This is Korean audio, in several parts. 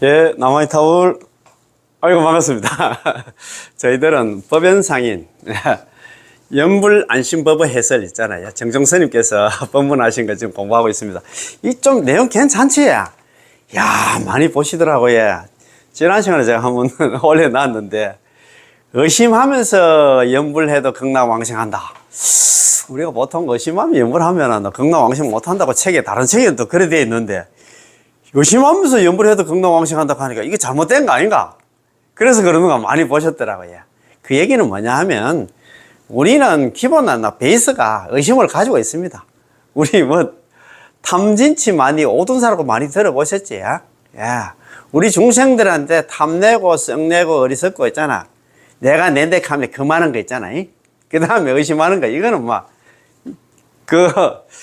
예, 남아이타울. 아이고, 반갑습니다. 저희들은 법연상인, 연불안심법의 해설 있잖아요. 정정스님께서 법문하신 거 지금 공부하고 있습니다. 이 좀 내용 괜찮지? 야, 많이 보시더라고요. 지난 시간에 제가 한번 올려놨는데, 의심하면서 연불해도 극락왕생한다. 우리가 보통 의심하면 연불하면 극락왕생 못한다고 다른 책에 또 그래 되어 있는데, 의심하면서 연불해도 극락왕생한다고 하니까 이게 잘못된 거 아닌가? 그래서 그러는 거 많이 보셨더라고요. 그 얘기는 뭐냐 하면, 우리는 기본은 베이스가 의심을 가지고 있습니다. 우리 탐진치 많이 오둔사라고 많이 들어보셨지? 예. 우리 중생들한테 탐내고 썩내고 어리석고 있잖아. 내가 내색하면 그만한 거 있잖아. 그 다음에 의심하는 거. 이거는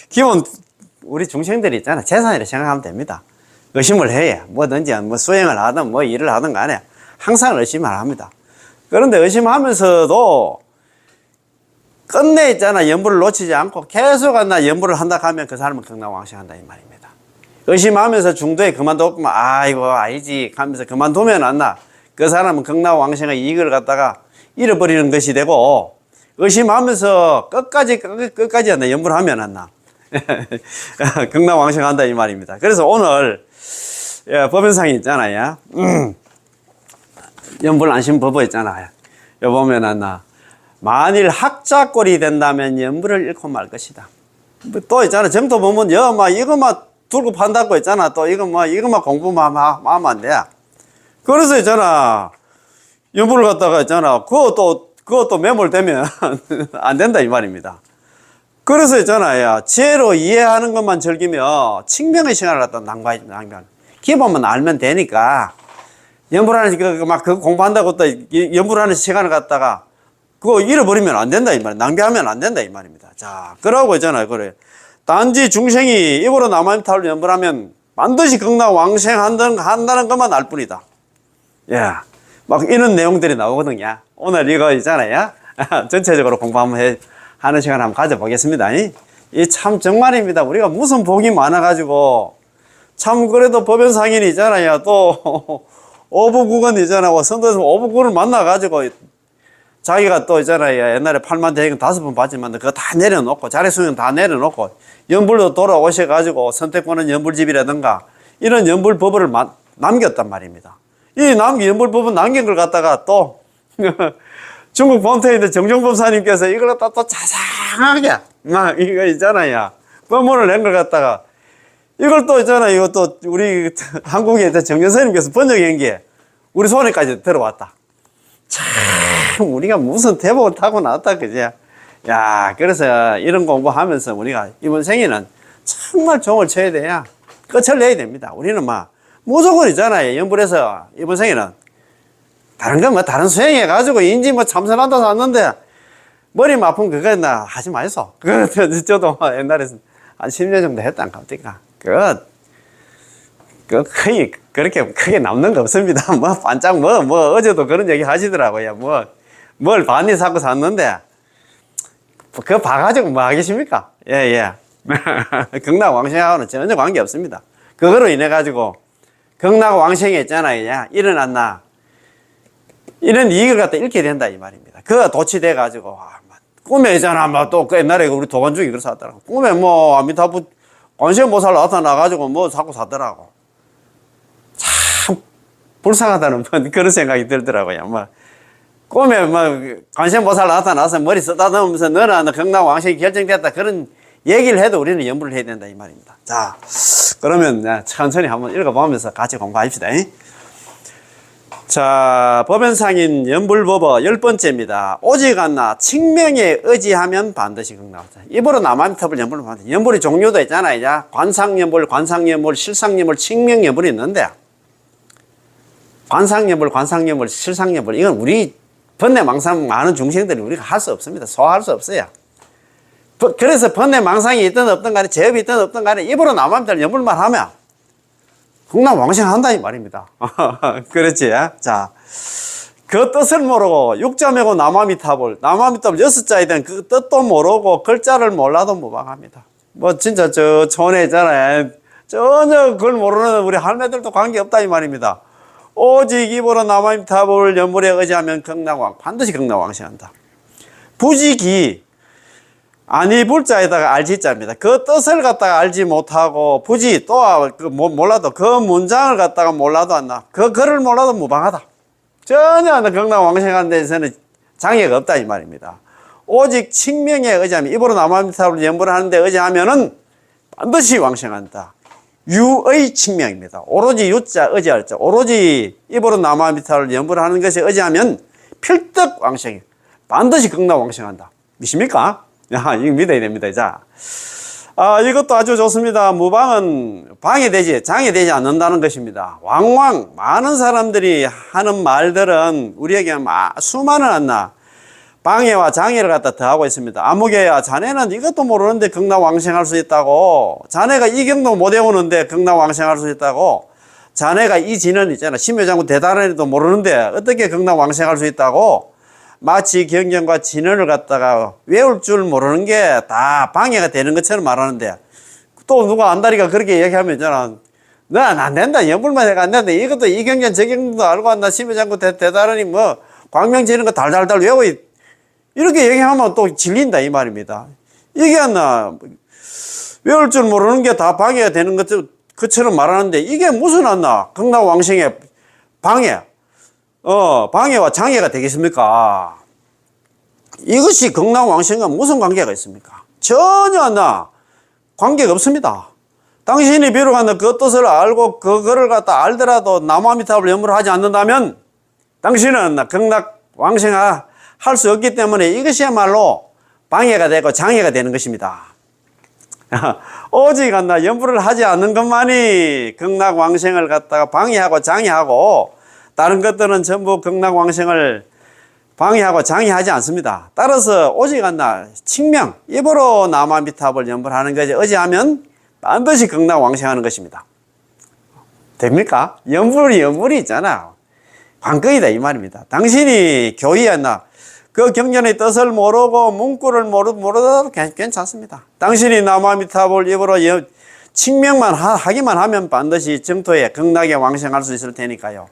기본 우리 중생들이 있잖아. 재산이라 생각하면 됩니다. 의심을 해야 뭐든지 수행을 하든 일을 하든 간에 항상 의심을 합니다. 그런데 의심하면서도 끝내 있잖아. 연불을 놓치지 않고 계속 연불을 한다 하면 그 사람은 극락왕생한다 이 말입니다. 의심하면서 중도에 그만두면 이거 아니지 하면서 그만두면 그 사람은 극락왕생의 이익을 갖다가 잃어버리는 것이 되고, 의심하면서 끝까지 연불하면 극락왕생한다 이 말입니다. 그래서 오늘 법연상이 있잖아요. 연불안심법어 있잖아요. 여기 보면 만일 학자꼴이 된다면 연불을 잃고 말 것이다. 또 있잖아. 정토 보면 이것만 두고 판다고 있잖아. 또 이것만 공부만 하면 안 돼. 그래서 있잖아. 연불을 갖다가 있잖아. 그것도 매몰되면 안 된다 이 말입니다. 그래서 있잖아요. 지혜로 이해하는 것만 즐기며 칭명의 시간을 갖다 낭비하는. 기본만 알면 되니까. 연불하는 그거 공부한다고 또 연불하는 시간을 갖다가 그거 잃어버리면 안 된다 이 말이야. 낭비하면 안 된다 이 말입니다. 자, 그러고 있잖아요. 그래. 단지 중생이 입으로 남아미타불 연불하면 반드시 극락왕생한다는 것만 알 뿐이다. 예. 이런 내용들이 나오거든요. 오늘 이거 있잖아요. 전체적으로 공부 한번 하는 시간 한번 가져보겠습니다. 이 참 정말입니다. 우리가 무슨 복이 많아가지고 참 그래도 법연상인이 있잖아요. 또 오부국은 있잖아요. 선도에서 오부국을 만나가지고 자기가 또 있잖아요. 옛날에 8만 대행은 5번 받지만 그거 다 내려놓고 자리수행 다 내려놓고 연불로 돌아오셔가지고 선택권은 연불집이라든가 이런 연불법을 남겼단 말입니다. 이 연불법은 남긴 걸 갖다가 또 중국 본토에 있는 정종법사님께서 이걸 갖다 또 자상하게 이거 있잖아요. 법문을 낸 걸 갖다가 이걸 또 있잖아요. 이것도 우리 한국에 있던 정전선님께서 번역한 게 우리 손에까지 들어왔다. 참 우리가 무슨 대복을 타고 나왔다 그지? 야, 그래서 이런 공부하면서 우리가 이번 생에는 정말 종을 쳐야 돼야 끝을 내야 됩니다. 우리는 무조건 있잖아요. 연불에서 이번 생에는 다른 다른 수행해가지고 인지 참선한다 샀는데 머리 아픈 그거 하지 마이소. 저도 옛날에 한 10년 정도 했단 갑니까? 거의 그렇게 크게 남는 거 없습니다. 반짝 어제도 그런 얘기 하시더라고요. 뭘 반이 사고 샀는데, 그거 봐가지고 뭐 하겠습니까? 예. 극락왕생하고는 전혀 관계 없습니다. 그거로 인해가지고, 극락왕생이 있잖아요. 일어났나. 이런 이익을 갖다 잃게 된다, 이 말입니다. 그거 도취돼가지고, 꿈에 있잖아. 또 그 옛날에 우리 도관중이 그래서 하더라고. 꿈에 아미타불 관세음보살 나타나가지고 자꾸 사더라고. 참 불쌍하다는 그런 생각이 들더라고요. 꿈에 관세음보살 나타나서 머리 쓰다듬으면서 너는 극락왕생이 결정됐다 그런 얘기를 해도 우리는 연불을 해야 된다 이 말입니다. 자, 그러면 천천히 한번 읽어보면서 같이 공부합시다. 자, 법연상인 연불법어 10번째입니다. 오직 칭명에 의지하면 반드시 극락왕생. 입으로 남아미타불 연불을 받는다. 연불의 종류도 있잖아요. 관상연불, 실상연불, 칭명연불이 있는데 관상연불, 실상연불 이건 우리 번뇌망상 많은 중생들이 우리가 할 수 없습니다. 소화할 수 없어요. 그래서 번뇌망상이 있든 없든 간에 제업이 있든 없든 간에 입으로 남아미타불 연불만 하면 극락왕생한다 이 말입니다. 그렇지? 자, 그 뜻을 모르고 육자매고 남아미타불 6자에 대한 그 뜻도 모르고 글자를 몰라도 무방합니다. 진짜 저 촌에 있잖아요. 전혀 그걸 모르는 우리 할매들도 관계없다 이 말입니다. 오직 입으로 나무아미타불 연불에 의지하면 반드시 극락왕생한다. 부지기 아니 불자에다가 알지자입니다. 그 뜻을 갖다가 알지 못하고 부지 또 몰라도 그 문장을 갖다가 몰라도 안나 그 글을 몰라도 무방하다. 전혀 안 극락왕생하는 데서는 장애가 없다 이 말입니다. 오직 칭명에 의지하면 입으로 나무아미타불 연불을 하는데 의지하면은 반드시 왕생한다. 유의 칭명입니다. 오로지 유자 의지할 자 오로지 입으로 나무아미타불 연불을 하는 것에 의지하면 필득 왕생이 반드시 극락왕생한다. 믿습니까? 야, 이거 믿어야 됩니다. 자, 이것도 아주 좋습니다. 무방은 장애되지 않는다는 것입니다. 왕왕, 많은 사람들이 하는 말들은 우리에게 수많은 방해와 장애를 갖다 더하고 있습니다. 아무개야, 자네는 이것도 모르는데 극락왕생할 수 있다고. 자네가 이 경도 못 외우는데 극락왕생할 수 있다고. 자네가 이 진은 있잖아. 심효장군 대단한데도 모르는데 어떻게 극락왕생할 수 있다고. 마치 경전과 진언을 갖다가 외울 줄 모르는 게 다 방해가 되는 것처럼 말하는데 또 누가 안다리가 그렇게 얘기하면 있잖아. 난 안 된다. 연불만 해가 안 된다. 이것도 이 경전 저 경전도 알고 한다. 심효장군 대단하니 뭐 광명지는 거 달달달 외워. 이렇게 얘기하면 또 질린다 이 말입니다. 이게 외울 줄 모르는 게 다 방해가 되는 것처럼 말하는데 이게 무슨 극락왕생의 방해와 장애가 되겠습니까? 이것이 극락왕생과 무슨 관계가 있습니까? 전혀 관계가 없습니다. 당신이 비록 그 뜻을 알고 그거를 갖다 알더라도 나무아미타불 연불을 하지 않는다면 당신은 극락왕생할 수 없기 때문에 이것이야말로 방해가 되고 장애가 되는 것입니다. 오직 연불을 하지 않는 것만이 극락왕생을 갖다가 방해하고 장애하고 다른 것들은 전부 극락왕생을 방해하고 장애하지 않습니다. 따라서 오직 칭명, 입으로 나무아미타불 연불하는 것에 의지하면 반드시 극락왕생하는 것입니다. 됩니까? 연불이 있잖아. 관건이다 이 말입니다. 당신이 교의에 그 경전의 뜻을 모르고 문구를 모르더라도 괜찮습니다. 당신이 나무아미타불 입으로 칭명만 하기만 하면 반드시 정토에 극락에 왕생할 수 있을 테니까요.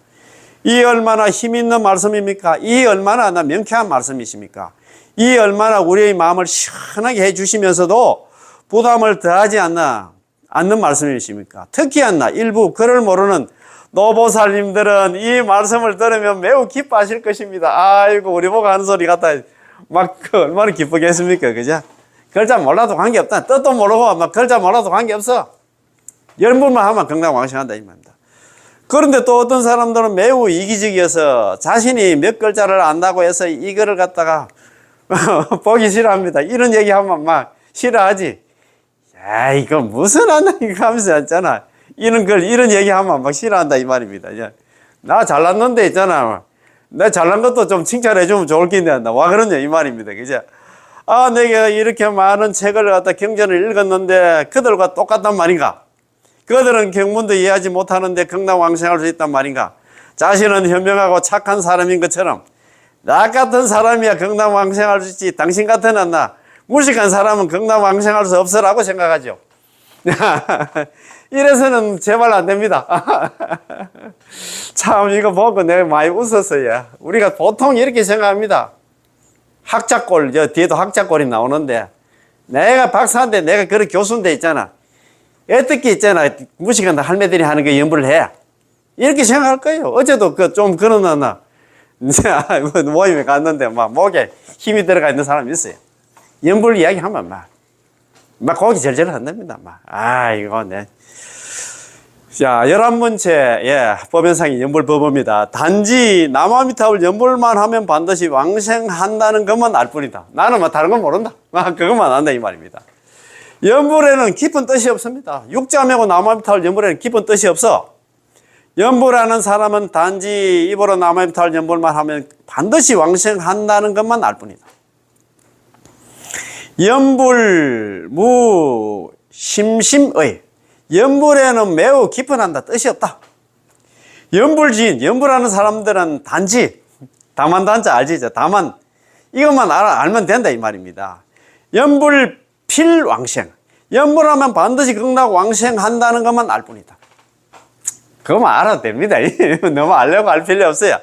이 얼마나 힘있는 말씀입니까? 이 얼마나 명쾌한 말씀이십니까? 이 얼마나 우리의 마음을 시원하게 해주시면서도 부담을 더하지 않는 말씀이십니까? 특히 일부 글을 모르는 노보살님들은 이 말씀을 들으면 매우 기뻐하실 것입니다. 아이고 우리 보고 하는 소리 같다 얼마나 기쁘겠습니까? 그죠? 글자 몰라도 관계없다. 뜻도 모르고 글자 몰라도 관계없어. 연불만 하면 극락왕생한다 이 말입니다. 그런데 또 어떤 사람들은 매우 이기적이어서 자신이 몇 글자를 안다고 해서 이거를 갖다가 보기 싫어합니다. 이런 얘기하면 싫어하지. 야, 이거 무슨 이거 하면서 있잖아. 이런 얘기하면 싫어한다 이 말입니다. 나 잘났는데 있잖아. 나 잘난 것도 좀 칭찬해주면 좋을 텐데 와 그러냐 이 말입니다. 그죠? 내가 이렇게 많은 책을 갖다 경전을 읽었는데 그들과 똑같단 말인가? 그들은 경문도 이해하지 못하는데 극락왕생할 수 있단 말인가? 자신은 현명하고 착한 사람인 것처럼 나 같은 사람이야 극락왕생할 수 있지 당신 같은 무식한 사람은 극락왕생할 수 없으라고 생각하죠. 이래서는 제발 안 됩니다. 참 이거 보고 내가 많이 웃었어요. 우리가 보통 이렇게 생각합니다. 학자꼴, 뒤에도 학자꼴이 나오는데 내가 박사인데 내가 그런 교수인데 있잖아. 어떻게 있잖아. 무식한 할매들이 하는 게 연불을 해. 이렇게 생각할 거예요. 어제도 좀 그런 모임에 갔는데 목에 힘이 들어가 있는 사람이 있어요. 연불 이야기하면 고기 절절 한답니다. 이거 자, 11번째, 법연상의 연불법입니다. 단지 나무아미타불 연불만 하면 반드시 왕생한다는 것만 알 뿐이다. 나는 다른 건 모른다. 그것만 안다 이 말입니다. 연불에는 깊은 뜻이 없습니다. 육자매고 나무아미타불 연불에는 깊은 뜻이 없어. 연불하는 사람은 단지 입으로 나무아미타불 연불만 하면 반드시 왕생한다는 것만 알 뿐이다. 연불, 심심의. 연불에는 매우 깊은 뜻이 없다. 연불하는 사람들은 단지, 다만단자 알지? 다만, 이것만 알면 된다, 이 말입니다. 연불 필왕생. 연불하면 반드시 극락왕생한다는 것만 알 뿐이다. 그거만 알아도 됩니다. 너무 알려고 할 필요 없어요.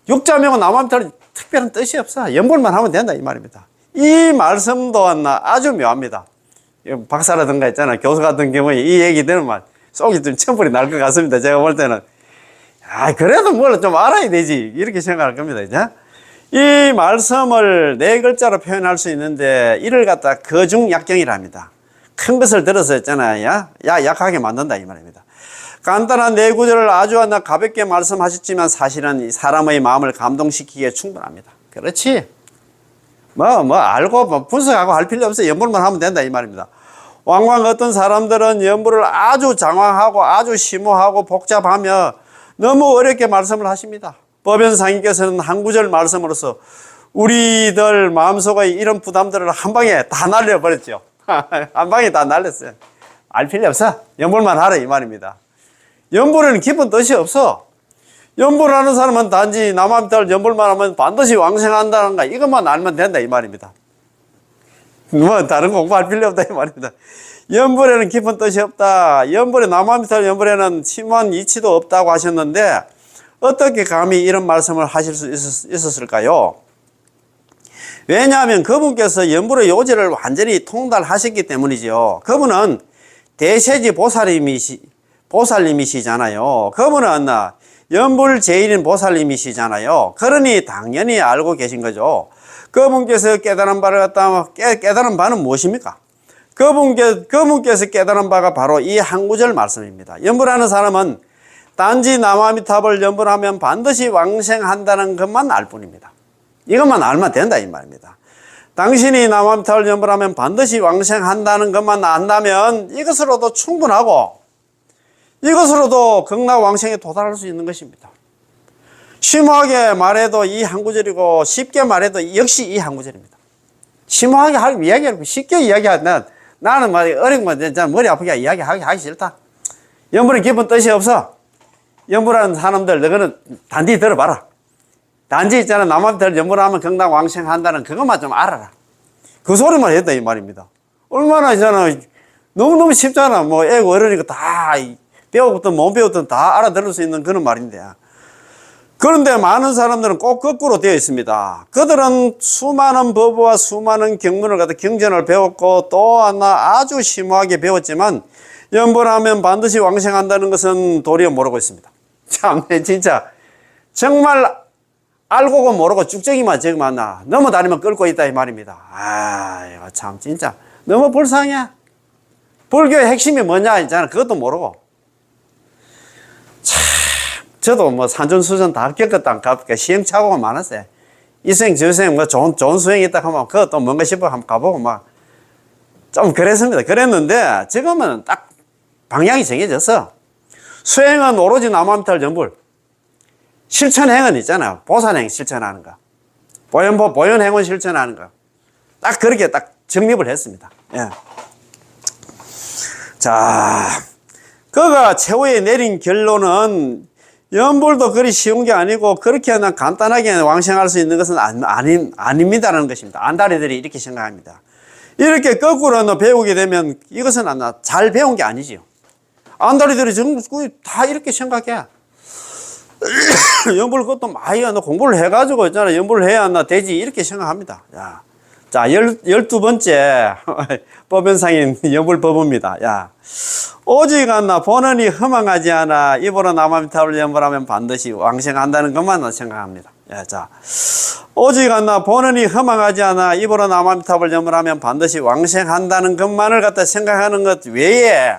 육자명은 남아미타불 특별한 뜻이 없어. 연불만 하면 된다 이 말입니다. 이 말씀도 아주 묘합니다. 박사라든가 있잖아, 교수 같은 경우에 이 얘기 들으면 속이 좀 천불이 날 것 같습니다. 제가 볼 때는 그래도 뭘 좀 알아야 되지 이렇게 생각할 겁니다. 이제 이 말씀을 네 글자로 표현할 수 있는데 이를 갖다 거중약경이라 합니다. 큰 것을 들어서 했잖아요. 약하게 만든다 이 말입니다. 간단한 네 구절을 아주 가볍게 말씀하셨지만 사실은 사람의 마음을 감동시키기에 충분합니다. 그렇지? 알고 분석하고 할 필요 없어요. 연불만 하면 된다 이 말입니다. 왕왕 어떤 사람들은 연불을 아주 장황하고 아주 심오하고 복잡하며 너무 어렵게 말씀을 하십니다. 법연상인께서는 한 구절 말씀으로써 우리들 마음속의 이런 부담들을 한 방에 다 날려버렸죠. 한 방에 다 날렸어요. 알 필요 없어. 연불만 하라 이 말입니다. 연불에는 깊은 뜻이 없어. 연불하는 사람은 단지 남아미타불 연불만 하면 반드시 왕생한다는 거 이것만 알면 된다 이 말입니다. 다른 공부할 필요 없다 이 말입니다. 연불에는 깊은 뜻이 없다. 연불에 남아미타불 연불에는 심한 이치도 없다고 하셨는데 어떻게 감히 이런 말씀을 하실 수 있었을까요? 왜냐하면 그분께서 연불의 요지를 완전히 통달하셨기 때문이죠. 그분은 대세지 보살님이시잖아요. 그분은 연불 제일인 보살님이시잖아요. 그러니 당연히 알고 계신 거죠. 그분께서 깨달은 바를 갖다 깨달은 바는 무엇입니까? 그분께서 깨달은 바가 바로 이 한 구절 말씀입니다. 연불하는 사람은 단지 남아미타불 연불하면 반드시 왕생한다는 것만 알 뿐입니다. 이것만 알면 된다 이 말입니다. 당신이 남아미타불 연불하면 반드시 왕생한다는 것만 안다면 이것으로도 충분하고 이것으로도 극락왕생에 도달할 수 있는 것입니다. 심오하게 말해도 이 한 구절이고 쉽게 말해도 역시 이 한 구절입니다. 심오하게 이야기하고 쉽게 이야기하면 나는 어려운 건 머리 아프게 이야기하기 싫다. 연불은 깊은 뜻이 없어. 연불하는 사람들 너희는 단지 들어봐라. 단지 있잖아 남아미타불 연불하면 극락왕생한다는 그것만 좀 알아라. 그 소리만 했다 이 말입니다. 얼마나 있잖아 너무너무 쉽잖아. 애고 어른이고 다 배웠든 못 배웠든 다 알아들을 수 있는 그런 말인데 그런데 많은 사람들은 꼭 거꾸로 되어 있습니다. 그들은 수많은 법과 수많은 경문을 갖다 경전을 배웠고 또 하나 아주 심오하게 배웠지만 연불하면 반드시 왕생한다는 것은 도리어 모르고 있습니다. 참 진짜 정말 알고고 모르고 쭉정이만 저기만 넘어다니면 끌고 있다 이 말입니다. 이거 참 진짜 너무 불쌍해. 불교의 핵심이 뭐냐 있잖아. 그것도 모르고. 참 저도 산전수전 다 겪었다 가니까 시행착오가 많았어요. 이 수행 저 수행 좋은 수행이 있다 하면 그것도 뭔가 싶어 한번 가보고 좀 그랬습니다. 그랬는데 지금은 딱 방향이 정해졌어. 수행은 오로지 남아미타불 연불. 실천행은 있잖아요. 보살행 실천하는 거. 보현행은 실천하는 거. 딱 그렇게 딱 정립을 했습니다. 예. 자, 그가 최후에 내린 결론은 연불도 그리 쉬운 게 아니고 그렇게 간단하게 왕생할 수 있는 것은 아닙니다라는 것입니다. 안다리들이 이렇게 생각합니다. 이렇게 거꾸로 배우게 되면 이것은 잘 배운 게 아니지요. 안다리들이 전부 다 이렇게 생각해. 연불 그것도 많이 공부를 해가지고 있잖아. 연불을 해야 되지 이렇게 생각합니다. 자, 12번째 법연상인 연불법입니다. 오직 본원이 허망하지 않아 입으로 남아미타불 연불하면 반드시 왕생한다는 것만 생각합니다. 자, 오직 본원이 허망하지 않아 입으로 남아미타불 연불하면 반드시 왕생한다는 것만을 갖다 생각하는 것 외에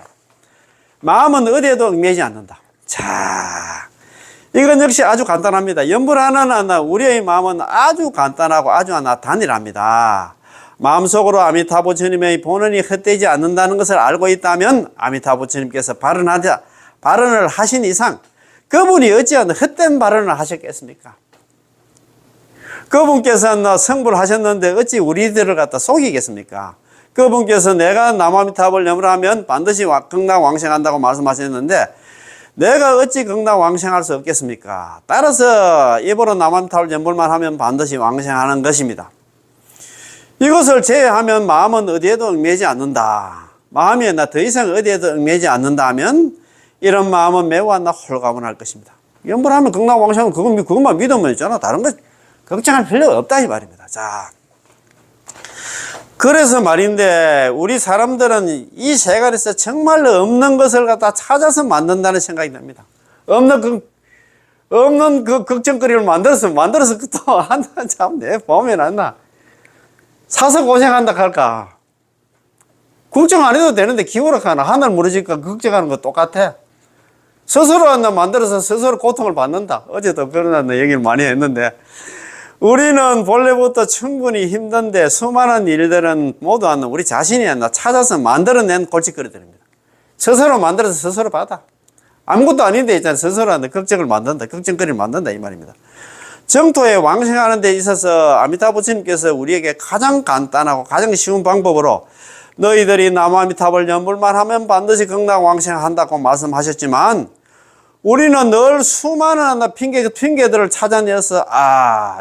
마음은 어디에도 얽매이지 않는다. 자, 이건 역시 아주 간단합니다. 연불하는 우리의 마음은 아주 간단하고 아주 단일합니다. 마음속으로 아미타 부처님의 본원이 헛되지 않는다는 것을 알고 있다면 아미타 부처님께서 발언을 하신 이상 그분이 어찌하여 헛된 발언을 하셨겠습니까? 그분께서 성불을 하셨는데 어찌 우리들을 갖다 속이겠습니까? 그분께서 내가 남아미타불 연불하면 반드시 극락왕생한다고 말씀하셨는데 내가 어찌 극락왕생할 수 없겠습니까? 따라서 입으로 남아미타불 연불만 하면 반드시 왕생하는 것입니다. 이것을 제외하면 마음은 어디에도 얽매이지 않는다. 마음이 더 이상 어디에도 얽매이지 않는다 하면 이런 마음은 매우 홀가분할 것입니다. 연불하면 극락왕생은 그것만 믿으면 있잖아. 다른 거 걱정할 필요가 없다 이 말입니다. 자, 그래서 말인데 우리 사람들은 이 세간에서 정말로 없는 것을 갖다 찾아서 만든다는 생각이 듭니다. 없는 그 걱정거리를 만들어서 또 한다. 참, 내 보면 안나. 사서 고생한다 할까. 걱정 안 해도 되는데 기울어가나. 하늘 무너질까 걱정하는 거 똑같아. 스스로 만들어서 스스로 고통을 받는다. 어제도 그런 얘기를 많이 했는데, 우리는 본래부터 충분히 힘든데 수많은 일들은 모두 우리 자신이 찾아서 만들어낸 골칫거리들입니다. 스스로 만들어서 스스로 받아. 아무것도 아닌데 있잖아. 스스로 걱정을 만든다. 걱정거리를 만든다 이 말입니다. 정토에 왕생하는 데 있어서 아미타 부처님께서 우리에게 가장 간단하고 가장 쉬운 방법으로 너희들이 남아미타불 연불만 하면 반드시 극락왕생한다고 말씀하셨지만, 우리는 늘 수많은 핑계들을 찾아내서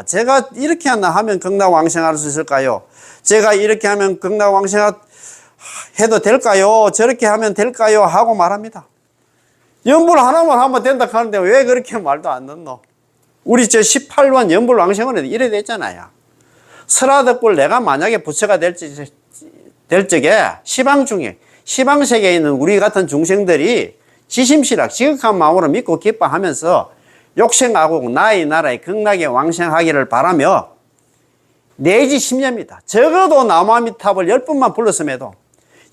제가 이렇게 하면 극락왕생할 수 있을까요? 제가 이렇게 하면 극락왕생 해도 될까요? 저렇게 하면 될까요? 하고 말합니다. 연불 하나만 하면 된다 하는데 왜 그렇게 말도 안 듣노? 우리 18관 연불왕생은 이래 됐잖아요. 설화덕불 내가 만약에 부처가 될 적에 시방세계에 있는 우리 같은 중생들이 지심실학 지극한 마음으로 믿고 기뻐하면서 욕생하고 나의 나라에 극락에 왕생하기를 바라며 내지 10년입니다. 적어도 남아미탑을 10번만 불렀음에도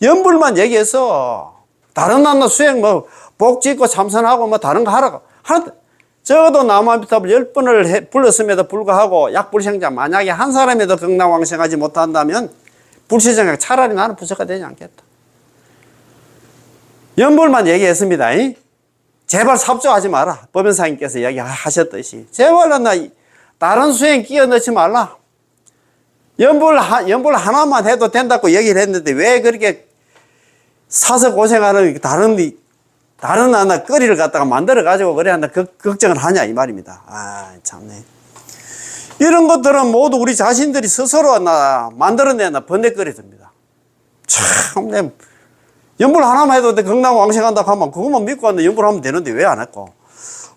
연불만 얘기해서 다른 나라 수행 복 짓고 참선하고 다른 거 하라고 하는데, 적어도 남아미탑을 10번을 불렀음에도 불구하고 약불생자 만약에 한 사람에도 극락왕생하지 못한다면 불시정약 차라리 나는 부처가 되지 않겠다. 연불만 얘기했습니다. 제발 삽조하지 마라. 법연사님께서 이야기하셨듯이 제발 다른 수행 끼워 넣지 말라. 연불 하나만 해도 된다고 얘기를 했는데 왜 그렇게 사서 고생하는 다른 거리를 갖다가 만들어 가지고 그래 걱정을 하냐 이 말입니다. 참네. 이런 것들은 모두 우리 자신들이 스스로 만들어내는 번뇌거리들입니다. 참, 연불 하나만 해도 극락왕생한다고 하면 그것만 믿고 연불하면 되는데 왜 안 했고,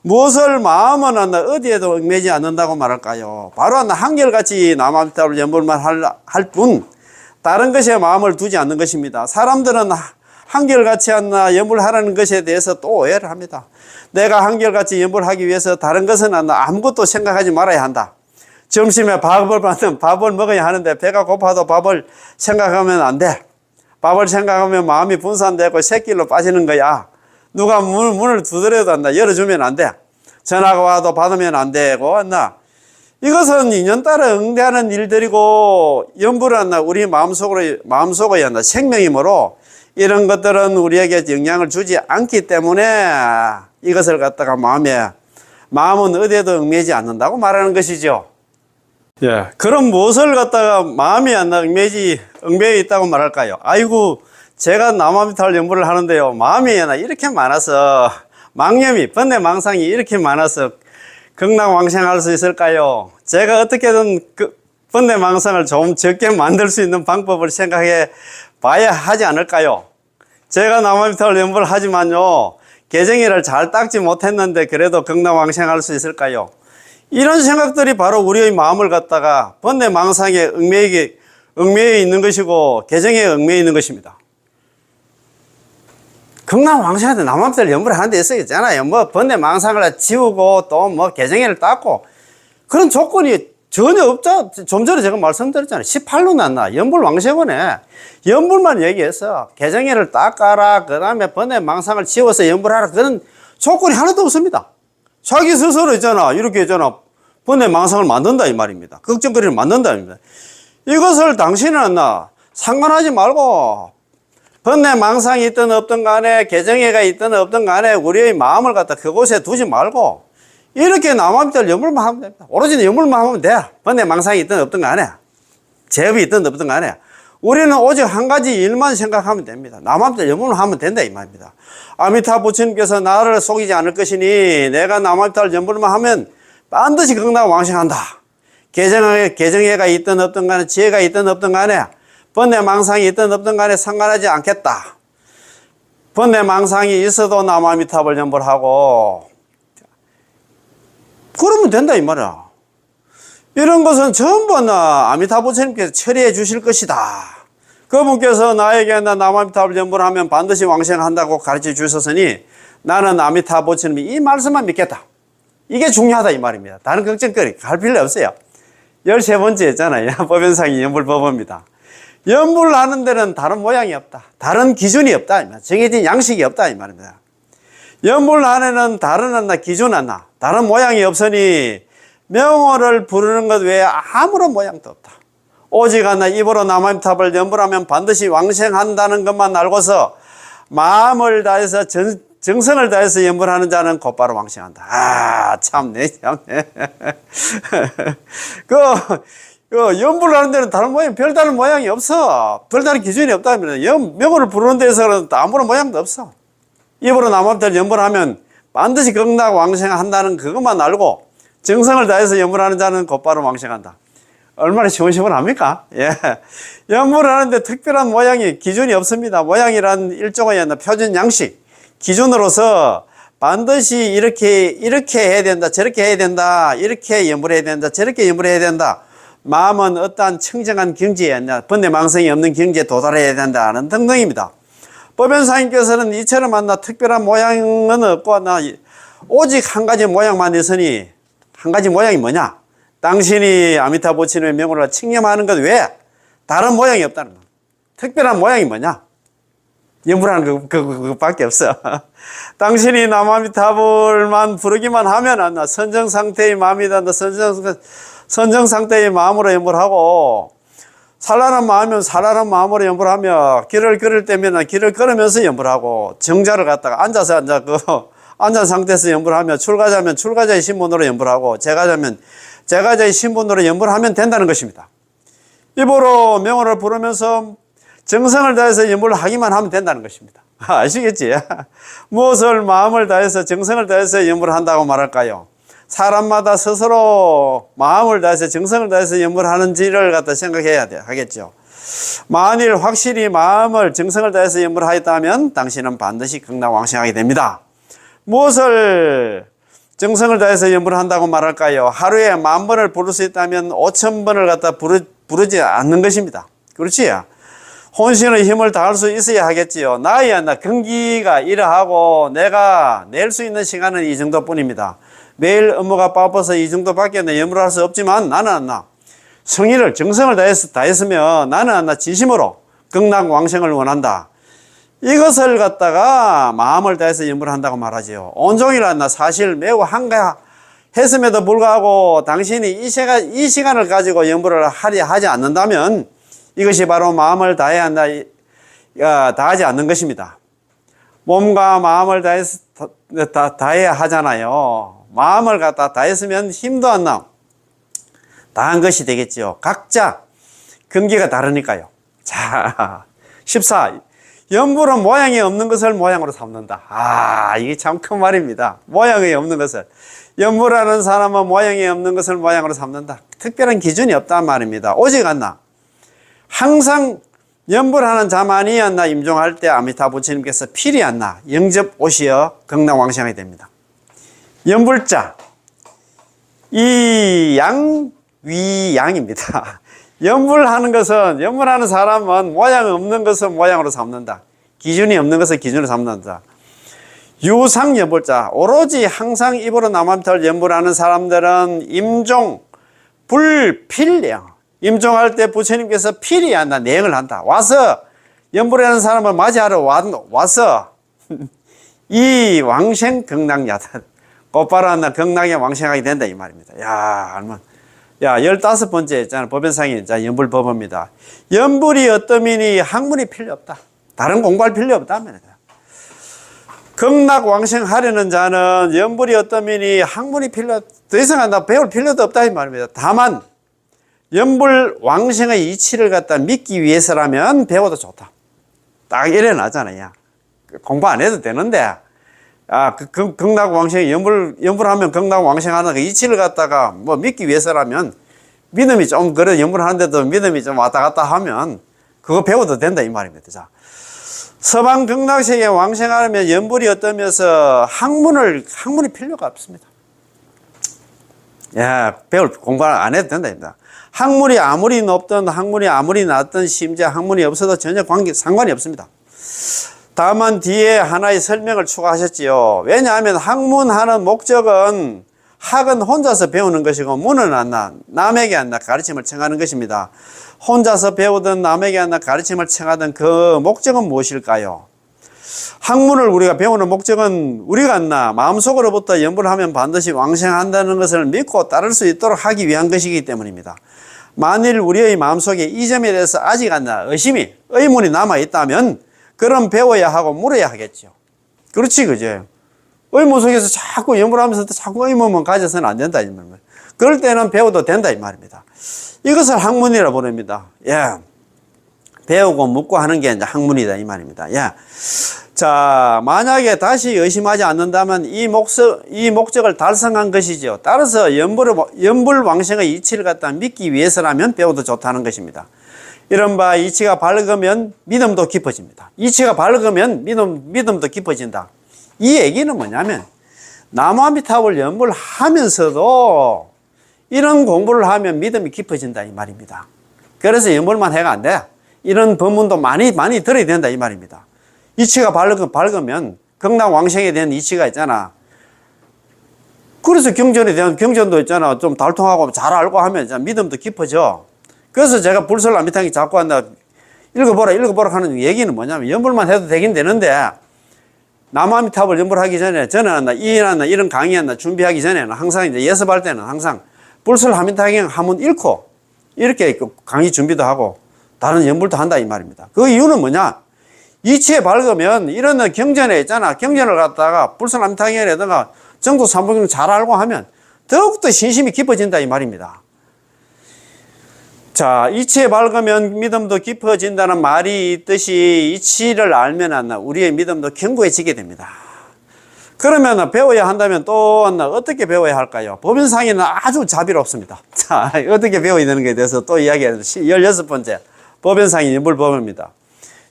무엇을 마음은 어디에도 얽매지 않는다고 말할까요? 바로 한결같이 남아미타불 연불만 할 뿐 다른 것에 마음을 두지 않는 것입니다. 사람들은 한결같이 연불하라는 것에 대해서 또 오해를 합니다. 내가 한결같이 연불하기 위해서 다른 것은 아무것도 생각하지 말아야 한다. 점심에 밥을 먹어야 하는데 배가 고파도 밥을 생각하면 안 돼. 밥을 생각하면 마음이 분산되고 새길로 빠지는 거야. 누가 문을 두드려도 열어주면 안 돼. 전화가 와도 받으면 안 되고 이것은 인연 따라 응대하는 일들이고, 연불은 우리 마음속의 생명이므로 이런 것들은 우리에게 영향을 주지 않기 때문에 이것을 갖다가 마음은 어디에도 얽매이지 않는다고 말하는 것이죠. 예, 그럼 무엇을 갖다가 마음이 얽매여 있다고 말할까요? 아이고, 제가 남아미탈 연불을 하는데요, 마음이 이렇게 많아서 망념이, 번뇌망상이 이렇게 많아서 극락왕생할 수 있을까요? 제가 어떻게든 번뇌망상을 좀 적게 만들 수 있는 방법을 생각해 봐야 하지 않을까요? 제가 남아미탈 연불을 하지만요, 개정일을 잘 닦지 못했는데 그래도 극락왕생할 수 있을까요? 이런 생각들이 바로 우리의 마음을 갖다가 번뇌망상에 얽매여 있는 것이고 개정에 얽매여 있는 것입니다. 극락왕생한테 남아미탈 연불을 하는 데 있어야잖아요. 번뇌망상을 지우고 또 개정회를 닦고 그런 조건이 전혀 없죠. 좀 전에 제가 말씀드렸잖아요. 18로 났나 연불왕생원에 연불만 얘기해서 개정회를 닦아라, 그 다음에 번뇌망상을 지워서 연불하라, 그런 조건이 하나도 없습니다. 자기 스스로 이렇게 번뇌망상을 만든다 이 말입니다. 걱정거리를 만든다 입니다. 이것을 당신은 상관하지 말고 번뇌망상이 있든 없든 간에 개정회가 있든 없든 간에 우리의 마음을 갖다 그곳에 두지 말고 이렇게 남아미탈 연불만 하면 됩니다. 오로지 연불만 하면 돼. 번뇌망상이 있든 없든 간에 제업이 있든 없든 간에 우리는 오직 한 가지 일만 생각하면 됩니다. 남아미탈 연불만 하면 된다 이 말입니다. 아미타 부처님께서 나를 속이지 않을 것이니 내가 남아미탈 연불만 하면 반드시 극락왕생한다. 개정회가 있든 없든 간에 지혜가 있든 없든 간에 번뇌망상이 있든 없든 간에 상관하지 않겠다. 번뇌망상이 있어도 남아미탑을 연불하고 그러면 된다 이 말이야. 이런 것은 전부 아미타 부처님께서 처리해 주실 것이다. 그분께서 나에게 남아미탑을 연불하면 반드시 왕생한다고 가르쳐 주셨으니 나는 아미타 부처님이 이 말씀만 믿겠다. 이게 중요하다 이 말입니다. 다른 걱정거리 할 필요 없어요. 13번째 있잖아요. 법연상이 연불법입니다. 연불하는 데는 다른 모양이 없다. 다른 기준이 없다. 정해진 양식이 없다 이 말입니다. 연불안에는 다른 기준 하나, 다른 모양이 없으니 명호를 부르는 것 외에 아무런 모양도 없다. 오직 입으로 남아미탑을 연불하면 반드시 왕생한다는 것만 알고서 마음을 다해서 정성을 다해서 연불하는 자는 곧바로 왕생한다. 아, 참네. 연불하는 데는 다른 모양, 별다른 모양이 없어. 별다른 기준이 없다. 명호를 부르는 데서는 아무런 모양도 없어. 입으로 남아미탑을 연불하면 반드시 극락 왕생한다는 그것만 알고 정성을 다해서 연불하는 자는 곧바로 왕생한다. 얼마나 시원시원합니까? 예. 연불을 하는데 특별한 모양이 기준이 없습니다. 모양이란 일종의 표준 양식, 기준으로서 반드시 이렇게 해야 된다, 저렇게 해야 된다, 이렇게 연불해야 된다, 저렇게 연불해야 된다. 마음은 어떠한 청정한 경지에, 번뇌망성이 없는 경지에 도달해야 된다는 등등입니다. 법연사님께서는 이처럼 특별한 모양은 없고 오직 한 가지 모양만 있으니 한 가지 모양이 뭐냐? 당신이 아미타 부처님의 명호를 칭념하는 것 외에 다른 모양이 없다는 것. 특별한 모양이 뭐냐? 연불하는 그것밖에 없어. 당신이 남아미타불만 부르기만 하면 선정상태의 마음이다. 선정상태의 마음으로 연불하고 산란한 마음이면 산란한 마음으로 연불하며 길을 걸을 때면 길을 걸으면서 연불하고 정자를 갖다가 앉은 상태에서 연불하며 출가자면 출가자의 신분으로 연불하고 제가자면 제가자의 신분으로 연불하면 된다는 것입니다. 입으로 명호를 부르면서 정성을 다해서 연불을 하기만 하면 된다는 것입니다. 아시겠지? 무엇을 마음을 다해서 정성을 다해서 연불을 한다고 말할까요? 사람마다 스스로 마음을 다해서 정성을 다해서 연불하는지를 갖다 생각해야 하겠죠. 만일 확실히 마음을 정성을 다해서 연불하였다면 당신은 반드시 극락왕생하게 됩니다. 무엇을 정성을 다해서 연불을 한다고 말할까요? 하루에 10,000번을 부를 수 있다면 5,000번을 갖다 부르지 않는 것입니다. 그렇지? 혼신의 힘을 다할 수 있어야 하겠지요. 나야 근기가 이러하고 내가 낼 수 있는 시간은 이 정도뿐입니다. 매일 업무가 바빠서 이 정도밖에 연불할 수 없지만 나는 성의를 정성을 다했으면 나는 진심으로 극락왕생을 원한다. 이것을 갖다가 마음을 다해서 연불을 한다고 말하지요. 온종일 사실 매우 한가했음에도 불구하고 당신이 이 시간을 가지고 연불을 하지 않는다면 이것이 바로 마음을 다하지 않는 것입니다. 몸과 마음을 다해야 하잖아요. 마음을 갖다 다했으면 힘도 안 나. 다한 것이 되겠지요. 각자 근기가 다르니까요. 자, 14. 연불은 모양이 없는 것을 모양으로 삼는다. 아, 이게 참 큰 말입니다. 모양이 없는 것을. 연불하는 사람은 모양이 없는 것을 모양으로 삼는다. 특별한 기준이 없단 말입니다. 오직 항상 연불하는 자만이 임종할 때 아미타 부처님께서 필히 영접 오시어 극락왕생하게 됩니다. 연불자, 이 위양입니다. 연불하는 사람은 모양 없는 것을 모양으로 삼는다. 기준이 없는 것을 기준으로 삼는다. 유상연불자, 오로지 항상 입으로 남아미타를 연불하는 사람들은 임종, 불필령, 임종할 때 부처님께서 필히 내행을 한다. 와서 연불하는 사람을 맞이하러 와서 이 왕생 극락야단, 곧바로 극락에 왕생하게 된다 이 말입니다. 야, 15번째 있잖아. 법연상이 연불법입니다. 연불이 어떠미니 학문이 필요 없다. 다른 공부할 필요 없다. 극락 왕생하려는 자는 연불이 어떠미니 학문이 더 이상 배울 필요도 없다 이 말입니다. 다만 연불 왕생의 이치를 갖다 믿기 위해서라면 배워도 좋다. 딱 이래 놨잖아요. 공부 안 해도 되는데 극락 왕생 연불하면 극락 왕생하는 그 이치를 갖다가 믿기 위해서라면 믿음이 좀 연불하는데도 믿음이 좀 왔다 갔다 하면 그거 배워도 된다 이 말입니다. 자, 서방 극락세계 왕생하려면 연불이 어떠면서 학문이 필요가 없습니다. 야, 공부 안 해도 된다. 학문이 아무리 높든 학문이 아무리 낮든 심지어 학문이 없어도 전혀 상관이 없습니다. 다만 뒤에 하나의 설명을 추가하셨지요. 왜냐하면 학문하는 목적은 학은 혼자서 배우는 것이고 문은 남에게 가르침을 청하는 것입니다. 혼자서 배우든 남에게 가르침을 청하든 그 목적은 무엇일까요? 학문을 우리가 배우는 목적은 우리가 마음속으로부터 연불을 하면 반드시 왕생한다는 것을 믿고 따를 수 있도록 하기 위한 것이기 때문입니다. 만일 우리의 마음속에 이 점에 대해서 아직 의문이 남아있다면 그럼 배워야 하고 물어야 하겠죠. 그렇지, 그죠? 의문 속에서 자꾸 연불하면서도 자꾸 의문만 가져서는 안 된다, 이 말입니다. 그럴 때는 배워도 된다, 이 말입니다. 이것을 학문이라고 부릅니다. 예. 배우고 묻고 하는 게 이제 학문이다, 이 말입니다. 예. 자, 만약에 다시 의심하지 않는다면 이 목적을 달성한 것이죠. 따라서 연불왕생의 이치를 갖다 믿기 위해서라면 배워도 좋다는 것입니다. 이른바 이치가 밝으면 믿음도 깊어집니다. 이치가 밝으면 믿음도 깊어진다. 이 얘기는 뭐냐면 나무아미타불 연불하면서도 이런 공부를 하면 믿음이 깊어진다 이 말입니다. 그래서 연불만 해가 안 돼. 이런 법문도 많이 들어야 된다 이 말입니다. 이치가 밝으면 극락왕생에 대한 이치가 있잖아. 그래서 경전에 대한 경전도 있잖아. 좀 달통하고 잘 알고 하면 믿음도 깊어져. 그래서 제가 불설아미탕이 자꾸 읽어보라 하는 얘기는 뭐냐면 연불만 해도 되긴 되는데 나무아미타불 연불하기 전에 저는 이런 강의 준비하기 전에는 항상 이제 예습할 때는 항상 불설아미탕 한문 읽고 이렇게 강의 준비도 하고 다른 연불도 한다 이 말입니다. 그 이유는 뭐냐? 이치에 밝으면 이런 경전에 있잖아. 경전을 갖다가 불설아미탕이라든가 정도 삼부경 잘 알고 하면 더욱더 신심이 깊어진다 이 말입니다. 자, 이치에 밝으면 믿음도 깊어진다는 말이 있듯이 이치를 알면 우리의 믿음도 견고해지게 됩니다. 그러면 배워야 한다면 또 어떻게 배워야 할까요? 법연상에는 아주 자비롭습니다. 자, 어떻게 배워야 되는 것에 대해서 또 이야기해요. 16번째 법연상의 연불법입니다.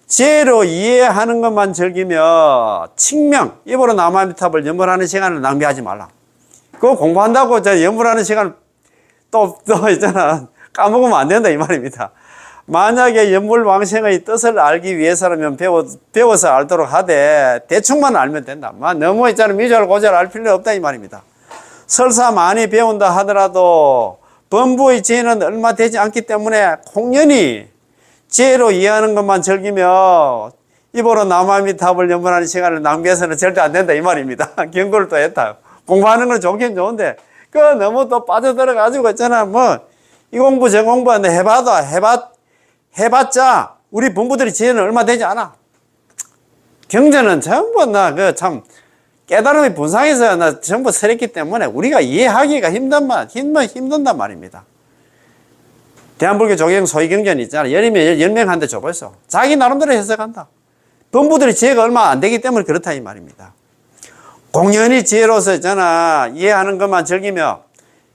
지혜로 이해하는 것만 즐기며 칙명, 입으로 나무아미타불 연불하는 시간을 낭비하지 말라. 그거 공부한다고 연불하는 시간 또 있잖아. 까먹으면 안 된다 이 말입니다. 만약에 연불왕생의 뜻을 알기 위해서라면 배워서 알도록 하되 대충만 알면 된다. 너무 있잖아 미절 고절 알 필요 없다 이 말입니다. 설사 많이 배운다 하더라도 범부의 지혜는 얼마 되지 않기 때문에 공연히 지혜로 이해하는 것만 즐기며 입으로 나무아미타불 연불하는 시간을 낭비해서는 절대 안 된다 이 말입니다. 경고를 또 했다. 공부하는 건 좋긴 좋은데 너무 또 빠져들어가지고 있잖아 이 공부 저 공부 해봤자 우리 본부들이 지혜는 얼마 되지 않아. 경전은 전부 참 깨달음이 분상해서 전부 서렸기 때문에 우리가 이해하기가 힘든단 말입니다. 대한불교 조경 소위경전 있잖아. 연명한데 줘봤어. 자기 나름대로 해석한다. 본부들이 지혜가 얼마 안 되기 때문에 그렇다 이 말입니다. 공연히 지혜로서 있잖아. 이해하는 것만 즐기며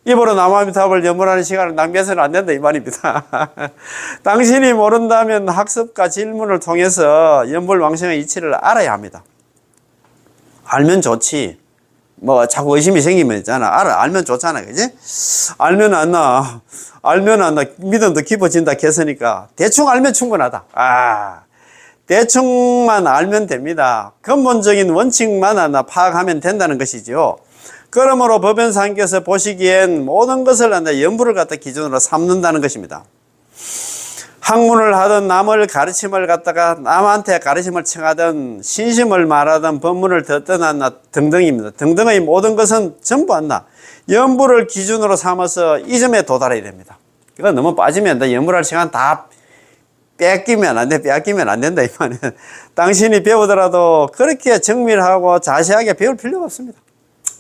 입으로 나무아미타불 연불하는 시간을 낭비해서는 안 된다 이 말입니다. 당신이 모른다면 학습과 질문을 통해서 연불왕생의 이치를 알아야 합니다. 알면 좋지. 자꾸 의심이 생기면 있잖아. 알면 좋잖아. 그지? 알면 안 나. 믿음도 깊어진다 했으니까 대충 알면 충분하다. 대충만 알면 됩니다. 근본적인 원칙만 파악하면 된다는 것이죠. 그러므로 법연상께서 보시기엔 모든 것을 연불을 갖다 기준으로 삼는다는 것입니다. 학문을 하든 남을 가르침을 갖다가 남한테 가르침을 청하든 신심을 말하든 법문을 듣든 등등입니다. 등등의 모든 것은 전부 연불을 기준으로 삼아서 이 점에 도달해야 됩니다. 그거 너무 빠지면 연불할 시간 다 빼앗기면 안 된다 이 말이에요. 당신이 배우더라도 그렇게 정밀하고 자세하게 배울 필요가 없습니다.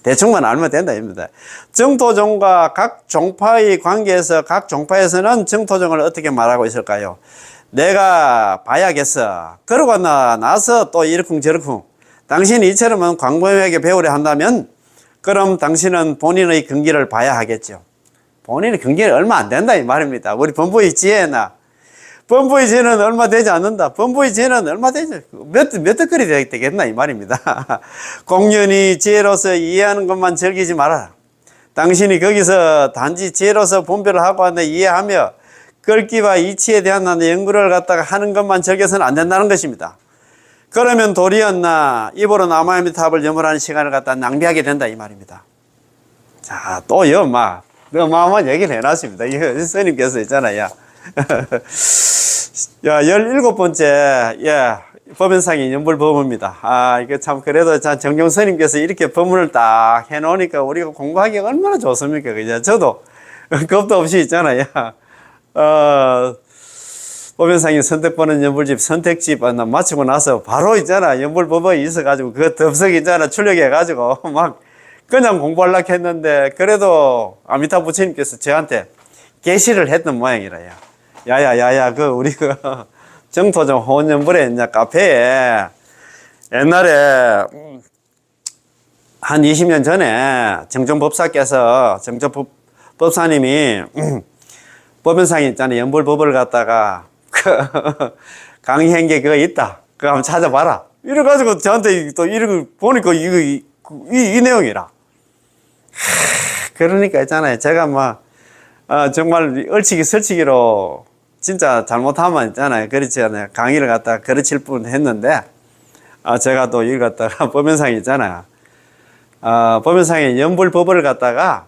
대충만 알면 된다 입니다. 정토종과 각 종파의 관계에서 각 종파에서는 정토종을 어떻게 말하고 있을까요? 내가 봐야겠어. 그러고 나서 또 이러쿵저러쿵. 당신이 이처럼 광범위하게 배우려 한다면 그럼 당신은 본인의 근기를 봐야 하겠죠. 본인의 근기는 얼마 안 된다 이 말입니다. 우리 본부의 지혜나 범부의 죄는 얼마 되지 않는다. 범부의 죄는 얼마 되지, 몇 덕거리 되겠나, 이 말입니다. 공연히 죄로서 이해하는 것만 즐기지 말아라. 당신이 거기서 단지 죄로서 분별을 하고 이해하며 끓기와 이치에 대한 연구를 갖다가 하는 것만 즐겨서는 안 된다는 것입니다. 그러면 도리였나 입으로 나무아미타불 염불하는 시간을 갖다 낭비하게 된다, 이 말입니다. 자, 또요, 어마어마한 얘기를 해놨습니다. 이거 스님께서 있잖아요. 야, 17번째, 법연상의 연불법입니다. 이거 참, 그래도 정종 스님께서 이렇게 법문을 딱 해놓으니까 우리가 공부하기가 얼마나 좋습니까? 그죠? 저도 겁도 없이 있잖아요. 법연상의 선택받는 연불집 선택집 마치고 나서 바로 있잖아. 연불법에 있어가지고 그 덥석 있잖아. 출력해가지고 막 그냥 공부하려고 했는데 그래도 아미타 부처님께서 저한테 계시를 했던 모양이라요. 야야야야, 우리 정토정 호원연불에 이제 카페에 옛날에 한 20년 전에 정종법사께서 정종법사님이 법연상이 있잖아요. 연불법을 갖다가 강의한 게 그거 있다. 그거 한번 찾아봐라. 이래가지고 저한테 또 이거 보니까 이 내용이라. 그러니까 있잖아요. 제가 정말 얼치기 설치기로 진짜 잘못하면 있잖아요. 그렇지 않아요. 강의를 갖다가 가르칠 뿐 했는데, 제가 또 이걸 갖다가 법연상이 있잖아요. 법연상의 연불법을 갖다가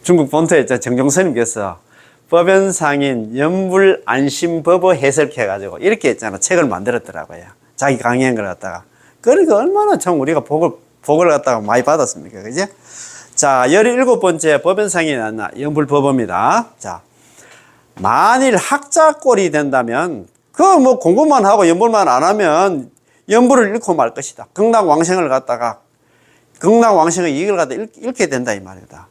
중국 본토에 있잖아요. 정종스님께서 법연상인 연불안심법을 해석해가지고 이렇게 했잖아. 책을 만들었더라고요. 자기 강의한 걸 갖다가. 그러니까 얼마나 참 우리가 복을 갖다가 많이 받았습니까? 그죠? 자, 17번째 법연상이 났나? 연불법입니다. 자, 만일 학자꼴이 된다면, 공부만 하고 연불만 안 하면 연불을 잃고 말 것이다. 극락왕생을 갖다가, 극락왕생의 이익을 갖다 잃게 된다, 이 말이다.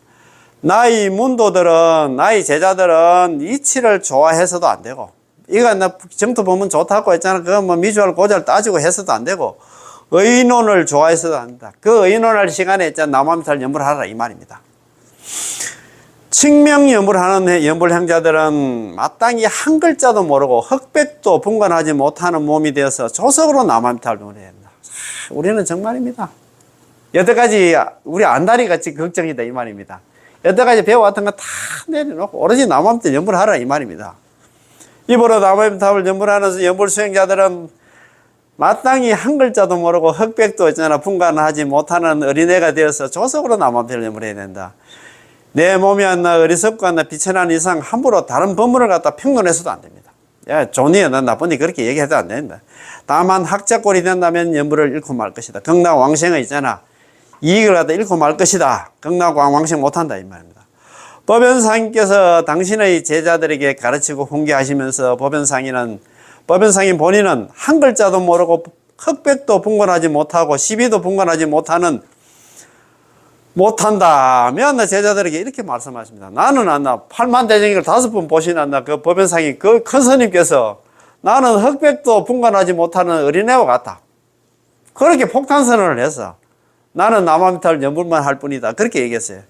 나의 문도들은, 나의 제자들은 이치를 좋아해서도 안 되고, 이거 정토 보면 좋다고 했잖아. 그거 미주알 고잘 따지고 해서도 안 되고, 의논을 좋아해서도 안 된다. 그 의논할 시간에 있잖아. 나무아미타불 연불하라, 이 말입니다. 칙명 연불하는 연불행자들은 마땅히 한 글자도 모르고 흑백도 분간하지 못하는 몸이 되어서 조석으로 나무아미타불 연불해야 된다. 우리는 정말입니다. 여태까지 우리 안다리 같이 걱정이다, 이 말입니다. 여태까지 배워왔던 거 다 내려놓고 오로지 나무아미타불 연불하라, 이 말입니다. 입으로 나무아미타불 연불하는 연불 수행자들은 마땅히 한 글자도 모르고 흑백도 있잖아. 분간하지 못하는 어린애가 되어서 조석으로 나무아미타불 연불해야 된다. 내 몸이 어리석고 비천한 이상 함부로 다른 법문을 갖다 평론해서도 안 됩니다. 좋니, 나쁘니 그렇게 얘기해도 안 된다. 다만 학자꼴이 된다면 연불을 잃고 말 것이다. 극락왕생은 있잖아. 이익을 갖다 잃고 말 것이다. 극락왕생 못한다, 이 말입니다. 법연상께서 당신의 제자들에게 가르치고 훈계하시면서 법연상인 본인은 한 글자도 모르고 흑백도 분간하지 못하고 시비도 분간하지 못한다면 제자들에게 이렇게 말씀하십니다. 나는 8만 대정익을 5번 보신 그 법연상이 그 큰 스님께서 나는 흑백도 분간하지 못하는 어린애와 같다. 그렇게 폭탄선언을 해서 나는 나무아미타불 연불만 할 뿐이다. 그렇게 얘기했어요.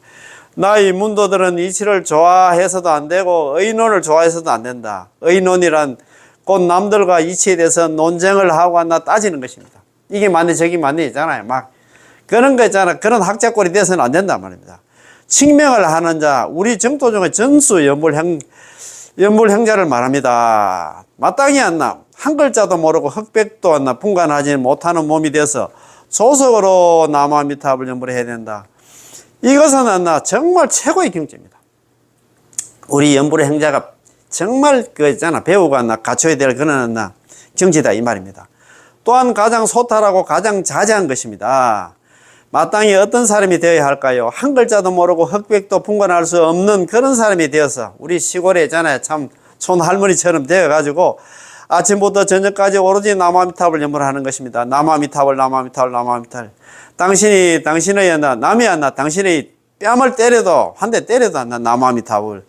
나의 문도들은 이치를 좋아해서도 안 되고 의논을 좋아해서도 안 된다. 의논이란 곧 남들과 이치에 대해서 논쟁을 하고 따지는 것입니다. 이게 맞네 저게 맞네 있잖아요. 그런 거 있잖아. 그런 학자꼴이 돼서는 안 된단 말입니다. 칙명을 하는 자, 우리 정토 중에 전수 연불행자를 말합니다. 마땅히 한 글자도 모르고 흑백도 분간하지 못하는 몸이 되어서 조석으로 나무아미타불 연불을 해야 된다. 이것은 정말 최고의 경지입니다. 우리 연불행자가 정말 배우고 갖춰야 될 그런 경지다, 이 말입니다. 또한 가장 소탈하고 가장 자제한 것입니다. 마땅히 어떤 사람이 되어야 할까요? 한 글자도 모르고 흑백도 분간할 수 없는 그런 사람이 되어서 우리 시골에 있잖아요. 참 촌할머니처럼 되어가지고 아침부터 저녁까지 오로지 나무아미타불 연불하는 것입니다. 나무아미타불, 나무아미타불, 나무아미타불. 당신의 남이 당신의 뺨을 때려도 한 대 때려도 나무아미타불.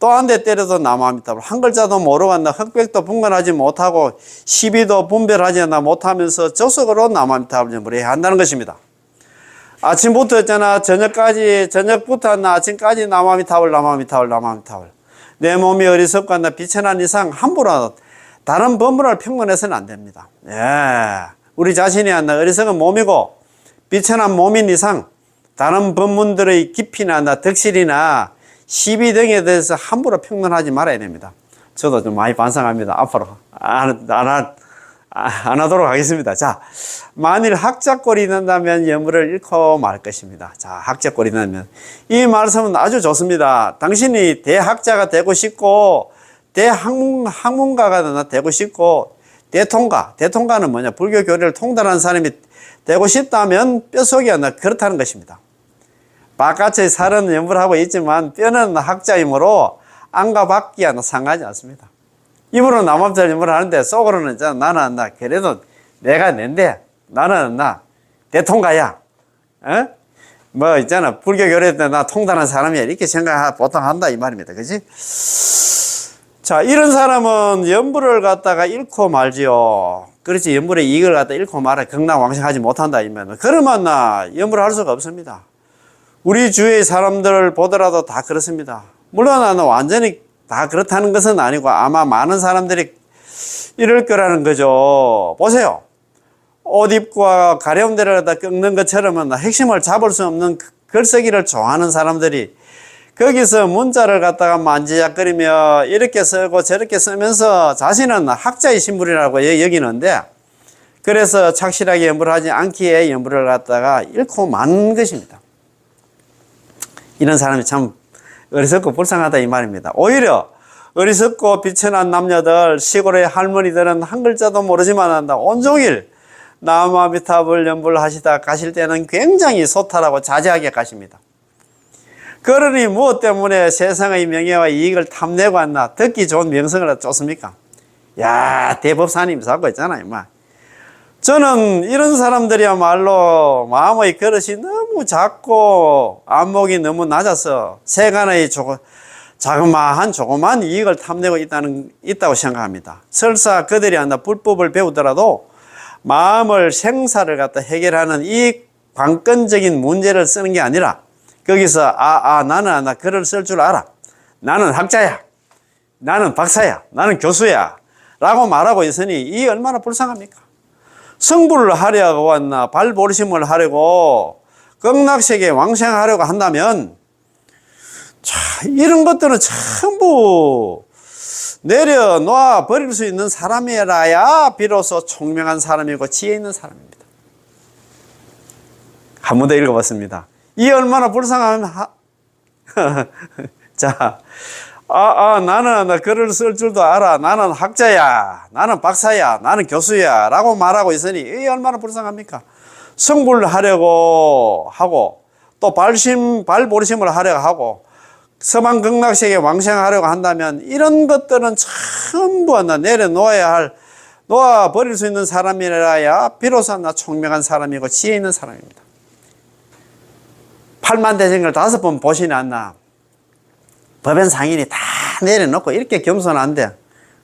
또 한 대 때려도 나무아미타불. 한 글자도 모르고 흑백도 분간하지 못하고 시비도 분별하지 못하면서 조석으로 나무아미타불 연불해야 한다는 것입니다. 아침부터 있잖아. 저녁부터 아침까지 나무아미타불, 나무아미타불, 나무아미타불. 내 몸이 어리석고 한다 비천한 이상 함부로 다른 법문을 평론해서는 안 됩니다. 예. 우리 자신이 한다 어리석은 몸이고 비천한 몸인 이상 다른 법문들의 깊이나 덕실이나 시비 등에 대해서 함부로 평론하지 말아야 됩니다. 저도 좀 많이 반성합니다. 앞으로 안 하도록 하겠습니다. 자, 만일 학자꼴이 된다면 연불을 잃고 말 것입니다. 자, 학자꼴이 된다면 이 말씀은 아주 좋습니다. 당신이 대학자가 되고 싶고 대학문가가 되고 싶고 대통가는 뭐냐 불교 교리를 통달하는 사람이 되고 싶다면 뼛속이 그렇다는 것입니다. 바깥의 살은 연불하고 있지만 뼈는 학자이므로 안과 밖이 상하지 않습니다. 입으로 남업절 연불을 하는데 속으로는 나는 그래도 내가 낸데 나는 대통가야. 어? 뭐 있잖아 불교 교리 때 나 통달한 사람이야 이렇게 보통 한다 이 말입니다. 그지? 자, 이런 사람은 연불을 갖다가 잃고 말지요. 그렇지 연불의 이익을 갖다 잃고 말아 극락왕생하지 못한다 이면 그러면 연불을 할 수가 없습니다. 우리 주위의 사람들을 보더라도 다 그렇습니다. 물론 완전히 다 그렇다는 것은 아니고 아마 많은 사람들이 이럴 거라는 거죠. 보세요. 옷 입고 가려움대를 갖다 꺾는 것처럼 핵심을 잡을 수 없는 글쓰기를 좋아하는 사람들이 거기서 문자를 갖다가 만지작거리며 이렇게 쓰고 저렇게 쓰면서 자신은 학자의 신분이라고 여기는데 그래서 착실하게 연불하지 않기에 연불을 갖다가 잃고 만 것입니다. 이런 사람이 참 어리석고 불쌍하다 이 말입니다. 오히려 어리석고 비천한 남녀들 시골의 할머니들은 한 글자도 모르지만 온종일 나무아미타불 연불하시다 가실 때는 굉장히 소탈하고 자제하게 가십니다. 그러니 무엇 때문에 세상의 명예와 이익을 탐내고 왔나 듣기 좋은 명성을 쫓습니까? 야 대법사님 사고 있잖아요. 저는 이런 사람들이야말로 마음의 그릇이 너무 작고 안목이 너무 낮아서 세간의 조그만 이익을 탐내고 있다고 생각합니다. 설사 그들이 불법을 배우더라도 마음을 생사를 갖다 해결하는 이 관건적인 문제를 쓰는 게 아니라 거기서 나는 글을 쓸 줄 알아. 나는 학자야. 나는 박사야. 나는 교수야. 라고 말하고 있으니 이 얼마나 불쌍합니까? 성불을 하려고 왔나 발보리심을 하려고 극락세계에 왕생하려고 한다면 자, 이런 것들은 전부 내려놓아 버릴 수 있는 사람이라야 비로소 총명한 사람이고 지혜 있는 사람입니다. 한 번 더 읽어봤습니다. 이 얼마나 불쌍하면 자, 나는 글을 쓸 줄도 알아. 나는 학자야. 나는 박사야. 나는 교수야. 라고 말하고 있으니 이 얼마나 불쌍합니까? 성불하려고 하고 또 발보리심을 하려고 하고 서방 극락세계에 왕생하려고 한다면 이런 것들은 전부 놓아 버릴 수 있는 사람이라야 비로소 총명한 사람이고 지혜 있는 사람입니다. 팔만대생을 5번 보시지 않나? 법연 상인이 다 내려놓고 이렇게 겸손한데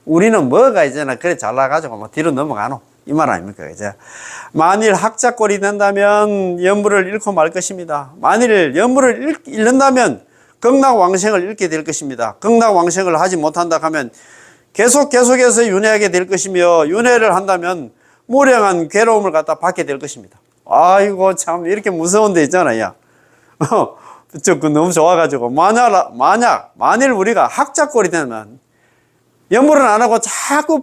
우리는 뭐가 있잖아. 그래 잘나가지고 뒤로 넘어가노. 이 말 아닙니까? 이제 만일 학자꼴이 된다면 연불을 잃고 말 것입니다. 만일 연불을 잃는다면 극락왕생을 잃게 될 것입니다. 극락왕생을 하지 못한다 하면 계속해서 윤회하게 될 것이며 윤회를 한다면 무량한 괴로움을 갖다 받게 될 것입니다. 아이고 참 이렇게 무서운 데 있잖아요. 너무 좋아가지고 만일 우리가 학자꼴이 되면 연불은 안 하고 자꾸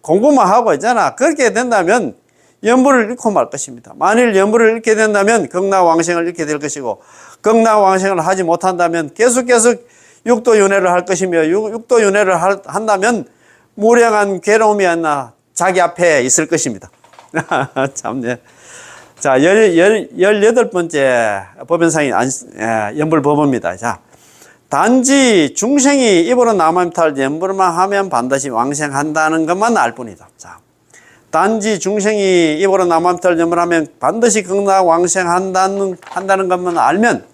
공부만 하고 있잖아. 그렇게 된다면 연불을 잃고 말 것입니다. 만일 연불을 잃게 된다면 극락왕생을 잃게 될 것이고 극락왕생을 하지 못한다면 계속 육도윤회를 할 것이며 육도윤회를 한다면 무량한 괴로움이 자기 앞에 있을 것입니다. 참네. 자, 18번째 법연상이 연불법입니다. 자, 단지 중생이 입으로 나무아미타불 연불만 하면 반드시 왕생한다는 것만 알 뿐이다. 자, 단지 중생이 입으로 나무아미타불 연불하면 반드시 극락왕생한다는 것만 알면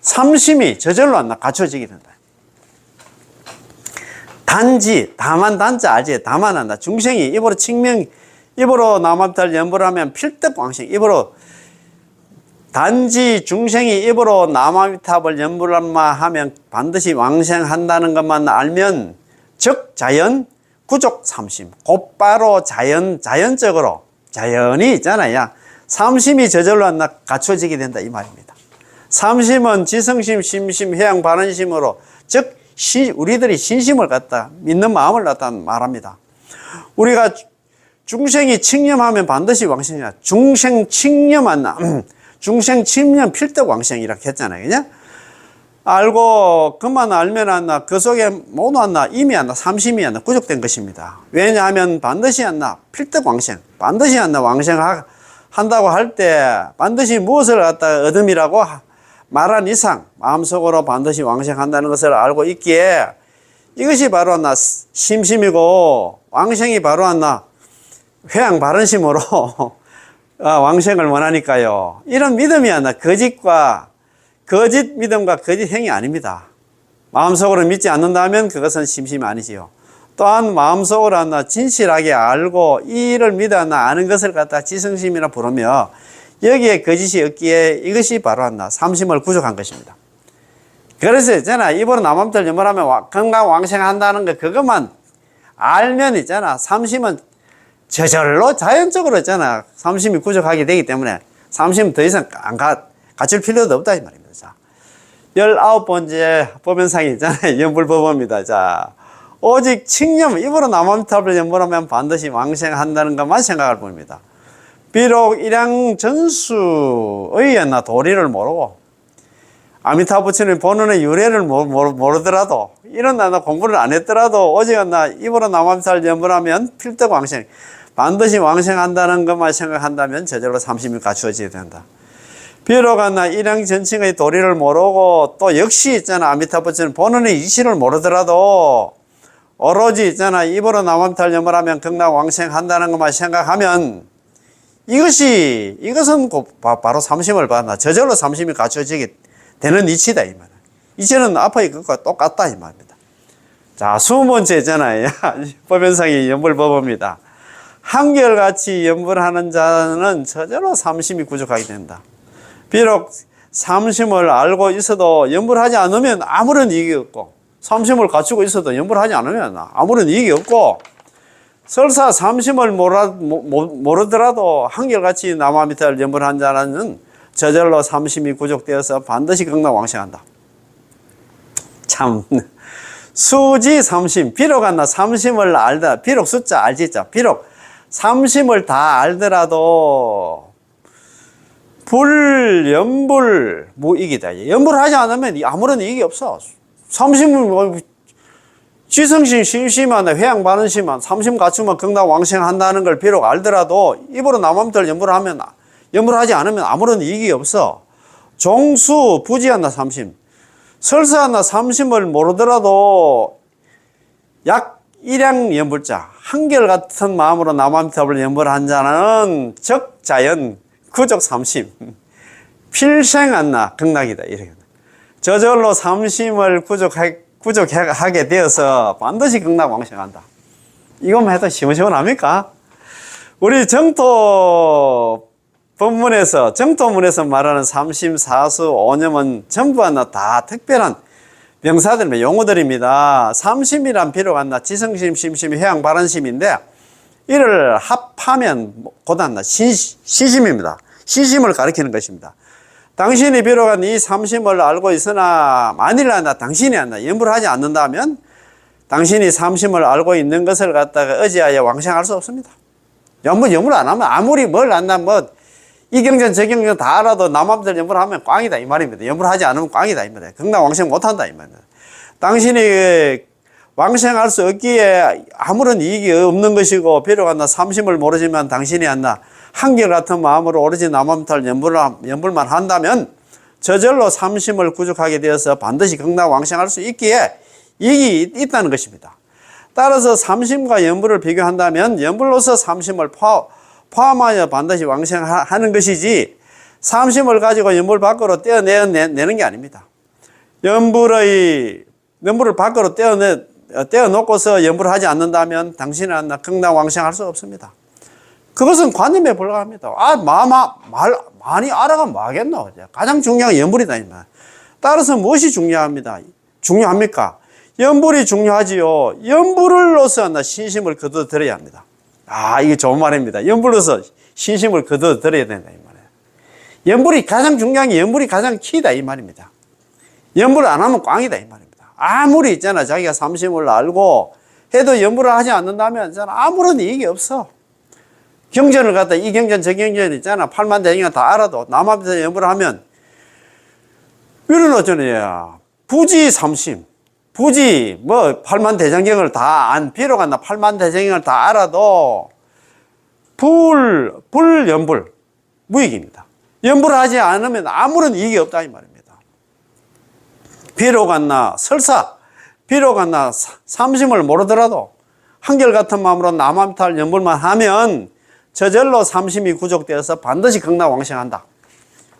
삼심이 저절로 갖춰지게 된다. 단지, 다만 단자 알지? 다만 한다. 중생이 입으로 나무아미타불 연불하면 필득왕생, 입으로 단지 중생이 입으로 남아미탑을 연불하면 반드시 왕생한다는 것만 알면 즉 자연 구족 삼심 곧바로 자연적으로 자연이 있잖아요. 삼심이 저절로 갖춰지게 된다 이 말입니다. 삼심은 지성심, 심심, 해양, 반응심으로 즉 우리들이 신심을 갖다 믿는 마음을 갖다 말합니다. 우리가 중생이 칭념하면 반드시 왕생이야. 중생 칭념 안 나. 중생 칭념 필덕 왕생이라고 했잖아요. 그냥 알고 그만 알면 안 나. 그 속에 모두 안 나. 이미 안 나. 삼심이 안 나. 구족된 것입니다. 왜냐하면 반드시 안 나. 필덕 왕생. 반드시 안 나. 왕생 한다고 할 때 반드시 무엇을 갖다 얻음이라고 말한 이상 마음속으로 반드시 왕생한다는 것을 알고 있기에 이것이 바로 안 나. 심심이고 왕생이 바로 안 나. 회양 바른심으로 왕생을 원하니까요. 이런 믿음이 안 나. 거짓 믿음과 거짓 행위 아닙니다. 마음속으로 믿지 않는다면 그것은 심심이 아니지요. 또한 마음속으로 안 나. 진실하게 알고 이를 믿어 안 나. 아는 것을 갖다 지성심이라 부르며 여기에 거짓이 없기에 이것이 바로 안 나. 삼심을 구족한 것입니다. 그래서 있잖아. 입으로 남함들 염불하면 건강 왕생한다는 거 그것만 알면 있잖아. 삼심은 저절로 자연적으로 있잖아. 삼심이 구족하게 되기 때문에 삼심 더 이상 갖출 필요도 없다 이 말입니다. 자, 19번째 법연상이 있잖아요. 연불법입니다. 자, 오직 칭념 입으로 남함탑을 연불하면 반드시 왕생한다는 것만 생각할 뿐입니다. 비록 일양 전수의 도리를 모르고 아미타 부처님 본원의 유래를 모르더라도 이런 공부를 안 했더라도 오직 입으로 남함탑을 연불하면 필덕 왕생 반드시 왕생한다는 것만 생각한다면 저절로 삼심이 갖추어져야 된다. 비록 일양 전칭의 도리를 모르고 또 역시 있잖아. 아미타 부처님 본원의 이치를 모르더라도 오로지 있잖아. 입으로 남함탑을 연불하면 극락 왕생한다는 것만 생각하면 이것은 바로 삼심을 받나. 저절로 삼심이 갖춰지게 되는 이치다, 이 말. 이치는 앞의 것과 똑같다, 이 말입니다. 자, 20번째 있잖아요. 법연상이 연불법입니다. 한결같이 연불하는 자는 저절로 삼심이 구족하게 된다. 비록 삼심을 알고 있어도 연불하지 않으면 아무런 이익이 없고, 삼심을 갖추고 있어도 연불하지 않으면 아무런 이익이 없고, 설사 삼심을 모르더라도 한결같이 남아미타를 연불한 자는 저절로 삼심이 구족되어서 반드시 극락 왕생한다. 참 수지 삼심 비록 삼심을 알다 비록 숫자 알지자 비록 삼심을 다 알더라도 불연불 무익이다. 연불하지 않으면 아무런 이익이 없어. 삼심을 지성심, 심심한 회양 바른심한 삼심 갖추면 극락 왕생한다는 걸 비록 알더라도 입으로 남함들 연불하지 않으면 아무런 이익이 없어. 종수 부지한다 삼심. 설사 삼심을 모르더라도 약 일양 연불자 한결같은 마음으로 남함탑을 연불한 자는 적 자연 구족 삼심 필생 극락이다. 이렇게 저절로 삼심을 구족하게 되어서 반드시 극락 왕생한다. 이것만 해도 시원시원합니까? 우리 정토문에서 말하는 삼심, 사수, 오념은 전부 다 특별한 명사들입니다. 용어들입니다. 삼심이란 비록 지성심, 심심, 해양, 바른심인데 이를 합하면 곧 시심입니다. 시심을 가리키는 것입니다. 당신이 비록 이 삼심을 알고 있으나 만일 당신이 연불하지 않는다면 당신이 삼심을 알고 있는 것을 갖다가 의지하여 왕생할 수 없습니다. 연불 안 하면 아무리 뭘 안나 이경전 저경전 다 알아도 남함들 연불하면 꽝이다 이 말입니다. 연불하지 않으면 꽝이다 이 말이에요. 극락 왕생 못한다 이 말입니다. 당신이 왕생할 수 없기에 아무런 이익이 없는 것이고 비록 삼심을 모르지만 당신이 한결같은 마음으로 오로지 남함탈 연불만 한다면 저절로 삼심을 구족하게 되어서 반드시 극락 왕생할 수 있기에 이익이 있다는 것입니다. 따라서 삼심과 연불을 비교한다면 연불로서 삼심을 포함하여 반드시 왕생하는 것이지 삼심을 가지고 연불 밖으로 떼어내는 게 아닙니다. 연불을 밖으로 떼어놓고서 연불을 하지 않는다면 당신은 극락 왕생할 수 없습니다. 그것은 관념에 불과합니다. 많이 알아가면 뭐 하겠노? 가장 중요한 건 염불이다. 따라서 무엇이 중요합니까? 염불이 중요하지요. 염불로서 신심을 거둬들여야 합니다. 이게 좋은 말입니다. 염불로서 신심을 거둬들여야 된다. 이 말이에요. 염불이 가장 중요한 게 염불이 가장 키다. 이 말입니다. 염불을 안 하면 꽝이다. 이 말입니다. 아무리 있잖아. 자기가 삼심을 알고 해도 염불을 하지 않는다면 아무런 이익이 없어. 경전을 갖다 이 경전 저 경전 있잖아. 팔만대장경 다 알아도 남 앞에서 염불을 하면 이런 어쩌냐. 부지 삼심. 부지 팔만대장경을 다 안 비로간다. 팔만대장경을 다 알아도 불염불 무익입니다. 염불을 하지 않으면 아무런 이익이 없다 이 말입니다. 비로간나 설사 비로간나 삼심을 모르더라도 한결같은 마음으로 남함탈 염불만 하면 저절로 삼심이 구족되어서 반드시 극락왕생한다.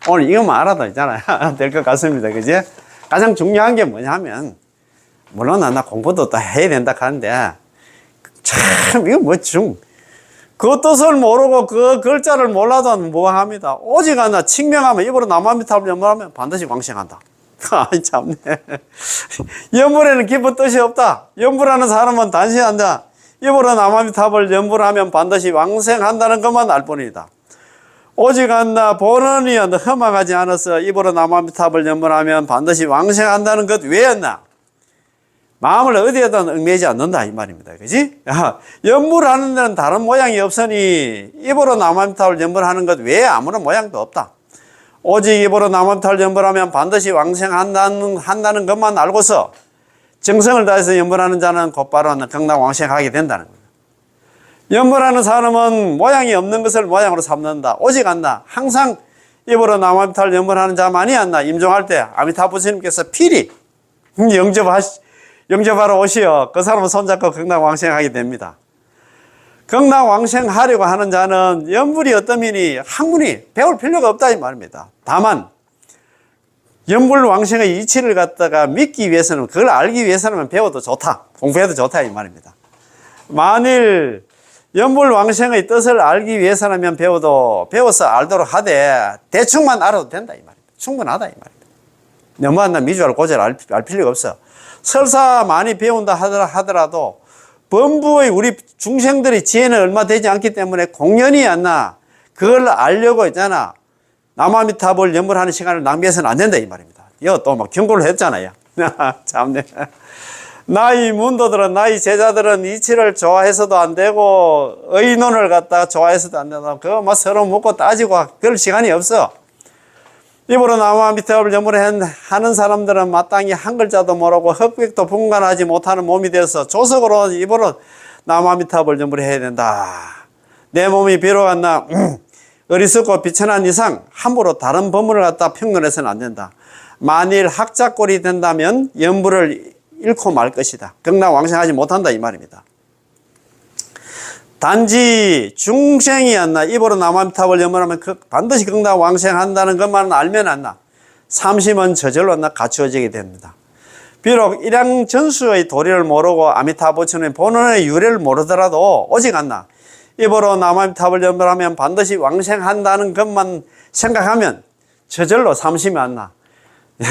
오늘 이것만 알아도 있잖아요. 될 것 같습니다. 그지? 가장 중요한 게 뭐냐면, 물론 나 공부도 또 해야 된다 하는데, 참, 이거 그 뜻을 모르고 그 글자를 몰라도 무방합니다. 오직 하나 칙명하면 입으로 남함탈 염불하면 반드시 왕생한다. 아이, 참네. 염불에는 깊은 뜻이 없다. 염불하는 사람은 단시한다. 입으로 남함탑을 염불하면 반드시 왕생한다는 것만 알 뿐이다. 오직 한나 본원이 험악하지 않아서 입으로 남함탑을 염불하면 반드시 왕생한다는 것 외였나? 마음을 어디에다 얽매이지 않는다 이 말입니다. 그지? 염불하는 데는 다른 모양이 없으니 입으로 남함탑을 염불하는 것 외에 아무런 모양도 없다. 오직 입으로 남함탑을 염불하면 반드시 왕생한다는 것만 알고서 정성을 다해서 염불하는 자는 곧바로 극락왕생하게 된다는 거예요. 염불하는 사람은 모양이 없는 것을 모양으로 삼는다. 오직 안나 항상 입으로 남함탈 염불하는 자만이 안나 임종할 때 아미타부 스님께서 필히 영접하러 오시어 그 사람은 손잡고 극락왕생하게 됩니다. 극락왕생하려고 하는 자는 염불이 어떠미니 학문이 배울 필요가 없다 이 말입니다. 다만 염불왕생의 이치를 갖다가 믿기 위해서는, 그걸 알기 위해서는 배워도 좋다. 공부해도 좋다 이 말입니다. 만일 염불왕생의 뜻을 알기 위해서라면 배워서 알도록 하되 대충만 알아도 된다 이 말입니다. 충분하다 이 말입니다. 너무 미주알 고절 알 필요가 없어. 설사 많이 배운다 하더라도 범부의 우리 중생들의 지혜는 얼마 되지 않기 때문에 공연히 않나 그걸 알려고 있잖아. 남아미타불 염불하는 시간을 낭비해서는 안 된다 이 말입니다. 이거 또 막 경고를 했잖아요. 참네. 나의 문도들은, 나의 제자들은 이치를 좋아해서도 안 되고 의논을 갖다가 좋아해서도 안 되고 그거 막 서로 묻고 따지고 그럴 시간이 없어. 입으로 남아미타불 염불을 하는 사람들은 마땅히 한 글자도 모르고 흑백도 분간하지 못하는 몸이 되어서 조석으로 입으로 남아미타불 염불을 해야 된다. 내 몸이 비록 안나 어리석고 비천한 이상 함부로 다른 법문을 갖다 평론해서는 안 된다. 만일 학자꼴이 된다면 염불을 잃고 말 것이다. 극락왕생하지 못한다 이 말입니다. 단지 중생이 안나 입으로 남함탑을 염불하면 반드시 극락왕생한다는 것만 알면 안나 삼심은 저절로 안나 갖추어지게 됩니다. 비록 일양전수의 도리를 모르고 아미타부처의 본원의 유래를 모르더라도 오직 안나 입으로 남함탑을 염불하면 반드시 왕생한다는 것만 생각하면 저절로 삼심이 안나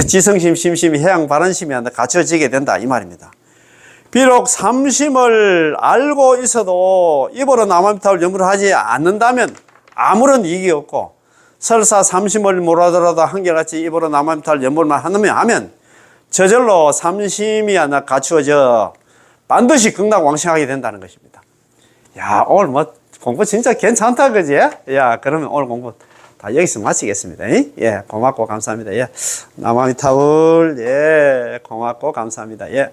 지성심, 심심이, 해양, 바른심이 안나 갖춰지게 된다 이 말입니다. 비록 삼심을 알고 있어도 입으로 남함탑을 염불을 하지 않는다면 아무런 이익이 없고 설사 삼심을 모르더라도 한결같이 입으로 남함탑을 염불만 하면 저절로 삼심이 안나 갖추어져 반드시 극락왕생하게 된다는 것입니다. 야, 오늘 공부 진짜 괜찮다, 그지? 야, 그러면 오늘 공부 다 여기서 마치겠습니다. 예, 고맙고 감사합니다. 예, 남아미타불, 예, 고맙고 감사합니다. 예.